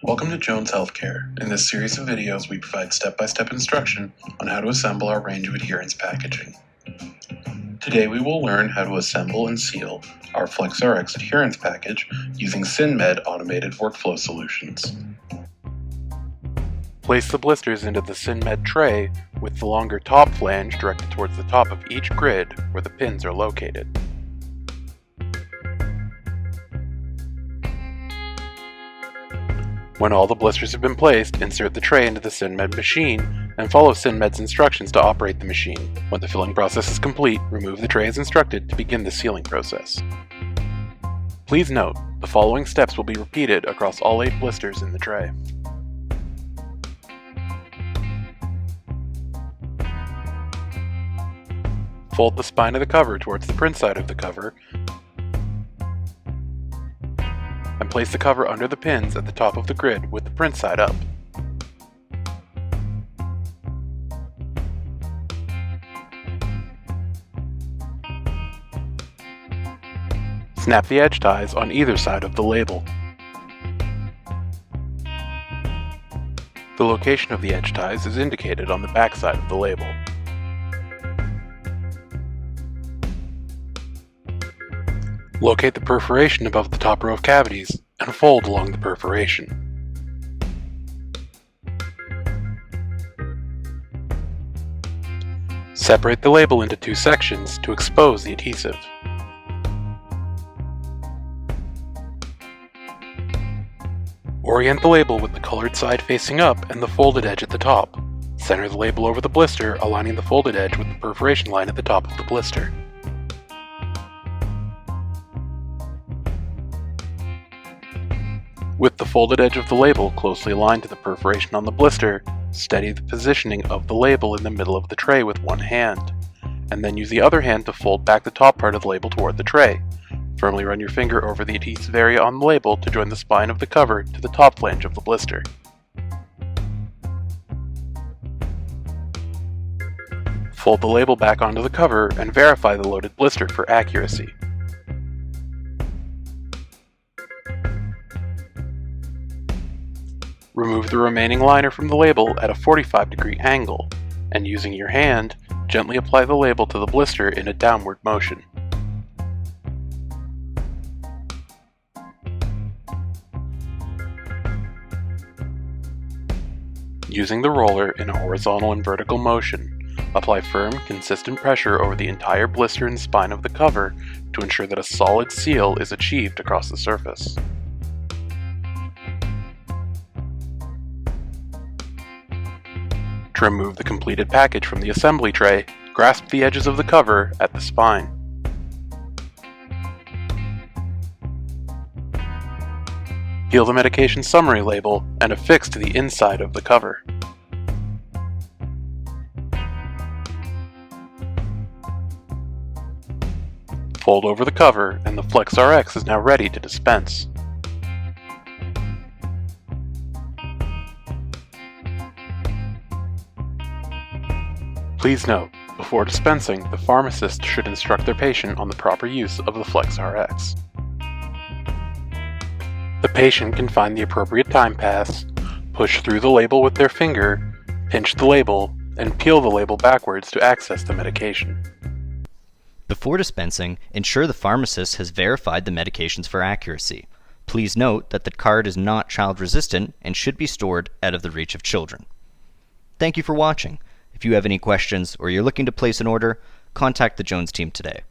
Welcome to Jones Healthcare. In this series of videos, we provide step-by-step instruction on how to assemble our range of adherence packaging. Today we will learn how to assemble and seal our FlexRx adherence package using SynMed automated workflow solutions. Place the blisters into the SynMed tray with the longer top flange directed towards the top of each grid where the pins are located. When all the blisters have been placed, insert the tray into the SynMed machine and follow SynMed's instructions to operate the machine. When the filling process is complete, remove the tray as instructed to begin the sealing process. Please note, the following steps will be repeated across all 8 blisters in the tray. Fold the spine of the cover towards the print side of the cover and place the cover under the pins at the top of the grid with the print side up. Snap the edge ties on either side of the label. The location of the edge ties is indicated on the back side of the label. Locate the perforation above the top row of cavities and fold along the perforation. Separate the label into 2 sections to expose the adhesive. Orient the label with the colored side facing up and the folded edge at the top. Center the label over the blister, aligning the folded edge with the perforation line at the top of the blister. With the folded edge of the label closely aligned to the perforation on the blister, steady the positioning of the label in the middle of the tray with one hand, and then use the other hand to fold back the top part of the label toward the tray. Firmly run your finger over the adhesive area on the label to join the spine of the cover to the top flange of the blister. Fold the label back onto the cover and verify the loaded blister for accuracy. Remove the remaining liner from the label at a 45-degree angle, and using your hand, gently apply the label to the blister in a downward motion. Using the roller in a horizontal and vertical motion, apply firm, consistent pressure over the entire blister and spine of the cover to ensure that a solid seal is achieved across the surface. To remove the completed package from the assembly tray, grasp the edges of the cover at the spine. Peel the medication summary label and affix to the inside of the cover. Fold over the cover and the FlexRx is now ready to dispense. Please note, before dispensing, the pharmacist should instruct their patient on the proper use of the FlexRx. The patient can find the appropriate time pass, push through the label with their finger, pinch the label, and peel the label backwards to access the medication. Before dispensing, ensure the pharmacist has verified the medications for accuracy. Please note that the card is not child-resistant and should be stored out of the reach of children. Thank you for watching. If you have any questions or you're looking to place an order, contact the Jones team today.